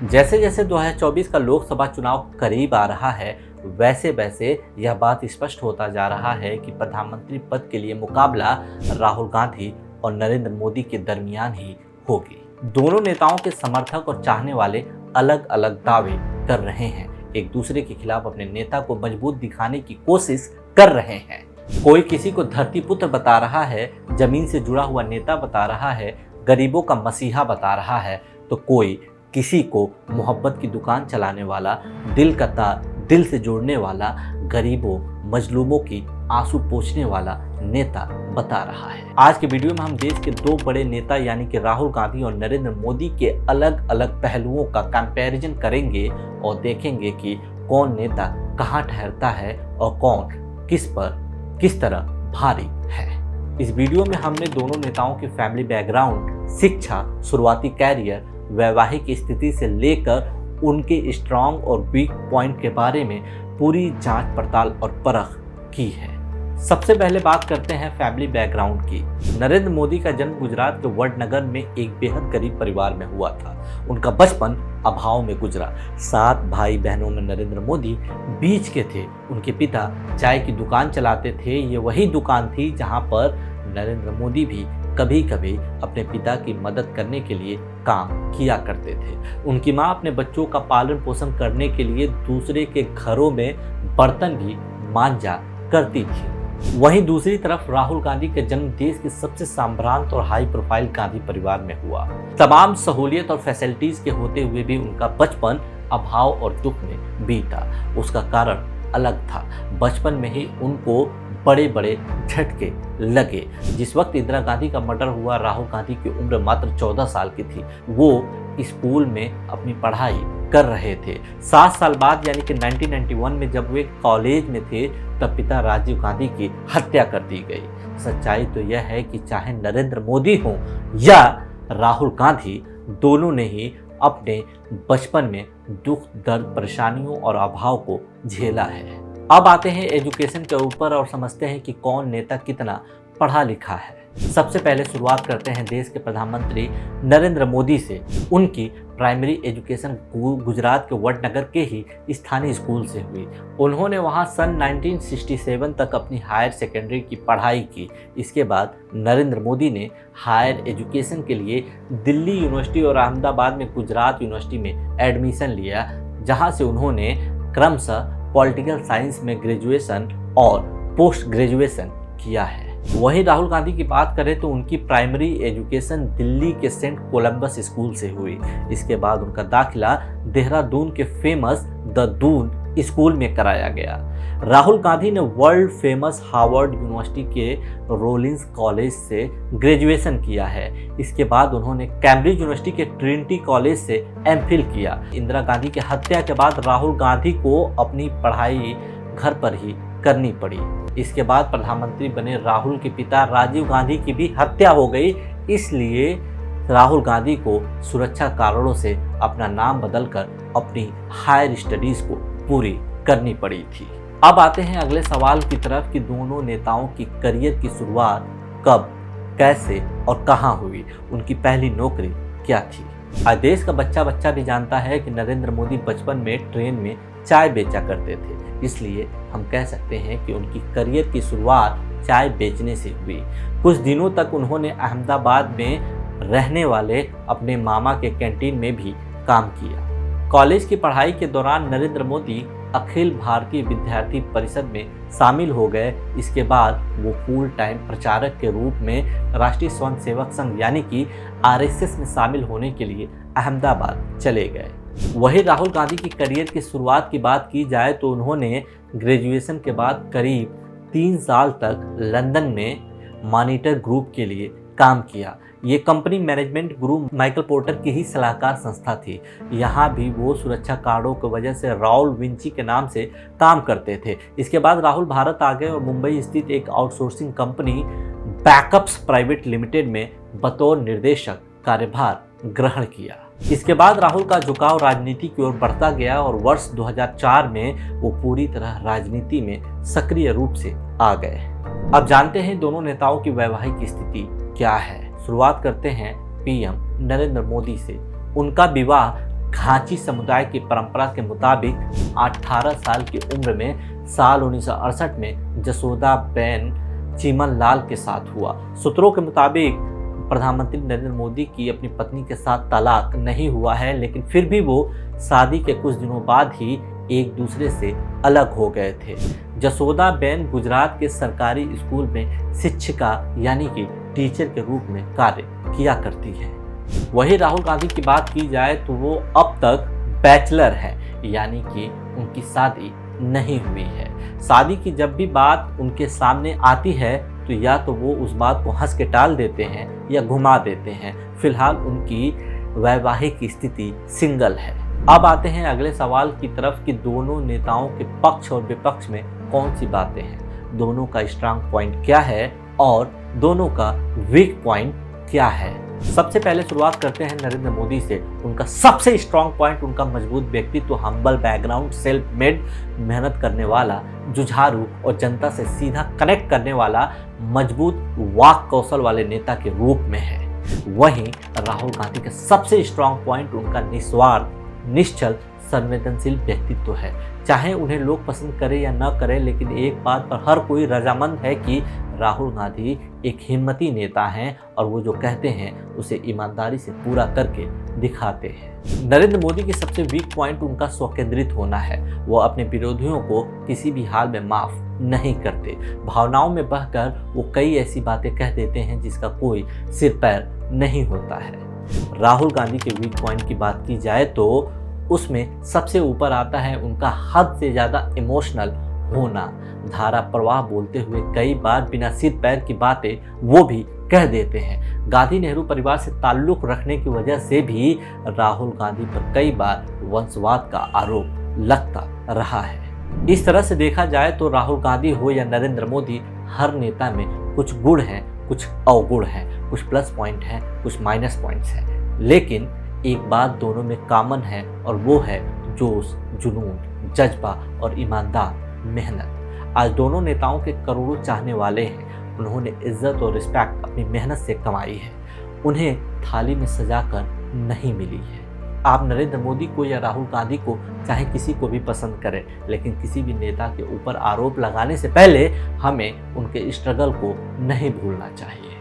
जैसे जैसे 2024 का लोकसभा चुनाव करीब आ रहा है, वैसे वैसे यह बात स्पष्ट होता जा रहा है कि प्रधानमंत्री पद के लिए मुकाबला राहुल गांधी और नरेंद्र मोदी के दरमियान ही होगी। दोनों नेताओं के समर्थक और चाहने वाले अलग अलग दावे कर रहे हैं, एक दूसरे के खिलाफ अपने नेता को मजबूत दिखाने की कोशिश कर रहे हैं। कोई किसी को धरती पुत्र बता रहा है, जमीन से जुड़ा हुआ नेता बता रहा है, गरीबों का मसीहा बता रहा है, तो कोई किसी को मोहब्बत की दुकान चलाने वाला, दिल का तार दिल से जोड़ने वाला, गरीबों मजलूमों की आंसू पोंछने वाला नेता बता रहा है। आज के वीडियो में हम देश के दो बड़े नेता यानी कि राहुल गांधी और नरेंद्र मोदी के अलग अलग पहलुओं का कंपैरिजन करेंगे और देखेंगे कि कौन नेता कहां ठहरता है और कौन किस पर किस तरह भारी है। इस वीडियो में हमने दोनों नेताओं की फैमिली बैकग्राउंड, शिक्षा, शुरुआती कैरियर, वैवाहिक स्थिति से लेकर उनके स्ट्रांग और वीक पॉइंट के बारे में पूरी जांच पड़ताल और परख की है। सबसे पहले बात करते हैं फैमिली बैकग्राउंड की। नरेंद्र मोदी का जन्म गुजरात के वडनगर में एक बेहद गरीब परिवार में हुआ था। उनका बचपन अभाव में गुजरा। 7 भाई बहनों में नरेंद्र मोदी बीच के थे। उनके पिता चाय की दुकान चलाते थे। ये वही दुकान थी जहां पर नरेंद्र मोदी भी कभी कभी अपने पिता की मदद करने के लिए काम किया करते थे। उनकी माँ अपने बच्चों का पालन पोषण करने के लिए दूसरे के घरों में बर्तन भी मांजा करती थी। वहीं दूसरी तरफ राहुल गांधी का जन्म देश के सबसे साम्रांत और हाई प्रोफाइल गांधी परिवार में हुआ। तमाम सहूलियत और फैसिलिटीज के होते हुए भी उनका बचपन अभाव और दुख में बीता। उसका कारण अलग था। बचपन में ही उनको बड़े बड़े झटके लगे। जिस वक्त इंदिरा गांधी का मर्डर हुआ, राहुल गांधी की उम्र मात्र 14 साल की थी। वो स्कूल में अपनी पढ़ाई कर रहे थे। 7 साल बाद यानी कि 1991 में जब वे कॉलेज में थे, तब पिता राजीव गांधी की हत्या कर दी गई। सच्चाई तो यह है कि चाहे नरेंद्र मोदी हो या राहुल गांधी, दोनों ने ही अपने बचपन में दुख, दर्द, परेशानियों और अभाव को झेला है। अब आते हैं एजुकेशन के ऊपर और समझते हैं कि कौन नेता कितना पढ़ा लिखा है। सबसे पहले शुरुआत करते हैं देश के प्रधानमंत्री नरेंद्र मोदी से। उनकी प्राइमरी एजुकेशन गुजरात के वडनगर के ही स्थानीय स्कूल से हुई। उन्होंने वहां सन 1967 तक अपनी हायर सेकेंडरी की पढ़ाई की। इसके बाद नरेंद्र मोदी ने हायर एजुकेशन के लिए दिल्ली यूनिवर्सिटी और अहमदाबाद में गुजरात यूनिवर्सिटी में एडमिशन लिया, जहां से उन्होंने क्रमशः पॉलिटिकल साइंस में ग्रेजुएशन और पोस्ट ग्रेजुएशन किया है। वहीं राहुल गांधी की बात करें तो उनकी प्राइमरी एजुकेशन दिल्ली के सेंट कोलंबस स्कूल से हुई। इसके बाद उनका दाखिला देहरादून के फेमस द दून स्कूल में कराया गया। राहुल गांधी ने वर्ल्ड फेमस हार्वर्ड यूनिवर्सिटी के रोलिंस कॉलेज से ग्रेजुएशन किया है। इसके बाद उन्होंने कैम्ब्रिज यूनिवर्सिटी के ट्रिनिटी कॉलेज से एमफिल किया। इंदिरा गांधी की हत्या के बाद राहुल गांधी को अपनी पढ़ाई घर पर ही करनी पड़ी। इसके बाद प्रधानमंत्री बने राहुल के पिता राजीव गांधी की भी हत्या हो गई। इसलिए राहुल गांधी को सुरक्षा कारणों से अपना नाम बदलकर अपनी हायर स्टडीज को पूरी करनी पड़ी थी। अब आते हैं अगले सवाल की तरफ कि दोनों नेताओं की करियर की शुरुआत कब, कैसे और कहां हुई, उनकी पहली नौकरी क्या थी। आज देश का बच्चा बच्चा भी जानता है कि नरेंद्र मोदी बचपन में ट्रेन में चाय बेचा करते थे। इसलिए हम कह सकते हैं कि उनकी करियर की शुरुआत चाय बेचने से हुई। कुछ दिनों तक उन्होंने अहमदाबाद में रहने वाले अपने मामा के कैंटीन में भी काम किया। कॉलेज की पढ़ाई के दौरान नरेंद्र मोदी अखिल भारतीय विद्यार्थी परिषद में शामिल हो गए। इसके बाद वो फुल टाइम प्रचारक के रूप में राष्ट्रीय स्वयंसेवक संघ यानी कि आरएसएस में शामिल होने के लिए अहमदाबाद चले गए। वहीं राहुल गांधी की करियर की शुरुआत की बात की जाए तो उन्होंने ग्रेजुएशन के बाद करीब 3 साल तक लंदन में मॉनिटर ग्रुप के लिए काम किया। ये कंपनी मैनेजमेंट गुरु माइकल पोर्टर की ही सलाहकार संस्था थी। यहाँ भी वो सुरक्षा कारणों की वजह से राहुल विंची के नाम से काम करते थे। इसके बाद राहुल भारत आ गए और मुंबई स्थित एक outsourcing company backups private limited में बतौर निर्देशक कार्यभार ग्रहण किया। इसके बाद राहुल का झुकाव राजनीति की ओर बढ़ता गया और वर्ष 2004 में वो पूरी तरह राजनीति में सक्रिय रूप से आ गए। अब जानते हैं दोनों नेताओं की वैवाहिक स्थिति क्या है। शुरुआत करते हैं पीएम नरेंद्र मोदी से। उनका विवाह घाची समुदाय की परंपरा के मुताबिक 18 साल की उम्र में साल 1968 में जसोदाबेन चीमनलाल के साथ हुआ। सूत्रों के मुताबिक प्रधानमंत्री नरेंद्र मोदी की अपनी पत्नी के साथ तलाक नहीं हुआ है, लेकिन फिर भी वो शादी के कुछ दिनों बाद ही एक दूसरे से अलग हो गए थे। जसोदाबेन गुजरात के सरकारी स्कूल में शिक्षिका यानी कि टीचर के रूप में कार्य किया करती है। वही राहुल गांधी की बात की जाए तो वो अब तक बैचलर है, यानी कि उनकी शादी नहीं हुई है। शादी की जब भी बात उनके सामने आती है तो या तो वो उस बात को हंस के टाल देते हैं या घुमा देते हैं। फिलहाल उनकी वैवाहिक स्थिति सिंगल है। अब आते हैं अगले सवाल की तरफ कि दोनों नेताओं के पक्ष और विपक्ष में कौन सी बातें हैं, दोनों का स्ट्रांग पॉइंट क्या है और दोनों का वीक पॉइंट क्या है। सबसे पहले शुरुआत करते हैं नरेंद्र मोदी से। उनका सबसे स्ट्रांग पॉइंट उनका मजबूत व्यक्तित्व, हम्बल बैकग्राउंड, सेल्फ मेड, मेहनत करने वाला, जुझारू और जनता से सीधा कनेक्ट करने वाला मजबूत वाक कौशल वाले नेता के रूप में है। वहीं राहुल गांधी का सबसे स्ट्रांग पॉइंट उनका निस्वार्थ, निश्चल, संवेदनशील व्यक्तित्व है। चाहे उन्हें लोग पसंद करें या न करें, लेकिन एक बात पर हर कोई रजामंद है कि राहुल गांधी एक हिम्मती नेता हैं और वो जो कहते हैं उसे ईमानदारी से पूरा करके दिखाते हैं। नरेंद्र मोदी की सबसे वीक पॉइंट उनका स्वकेंद्रित होना है। वो अपने विरोधियों को किसी भी हाल में माफ नहीं करते। भावनाओं में बहकर वो कई ऐसी बातें कह देते हैं जिसका कोई सिर पैर नहीं होता है। राहुल गांधी के वीक पॉइंट की बात की जाए तो उसमें सबसे ऊपर आता है उनका हद से ज़्यादा इमोशनल होना। धारा प्रवाह बोलते हुए कई बार बिना सिर पैर की बातें वो भी कह देते हैं। गांधी नेहरू परिवार से ताल्लुक़ रखने की वजह से भी राहुल गांधी पर कई बार वंशवाद का आरोप लगता रहा है। इस तरह से देखा जाए तो राहुल गांधी हो या नरेंद्र मोदी, हर नेता में कुछ गुण हैं, कुछ अवगुण हैं, कुछ प्लस पॉइंट हैं, कुछ माइनस पॉइंट्स हैं, लेकिन एक बात दोनों में कॉमन है और वो है जोश, जुनून, जज्बा और ईमानदार मेहनत। आज दोनों नेताओं के करोड़ों चाहने वाले हैं। उन्होंने इज्जत और रिस्पेक्ट अपनी मेहनत से कमाई है, उन्हें थाली में सजाकर नहीं मिली है। आप नरेंद्र मोदी को या राहुल गांधी को चाहे किसी को भी पसंद करें, लेकिन किसी भी नेता के ऊपर आरोप लगाने से पहले हमें उनके स्ट्रगल को नहीं भूलना चाहिए।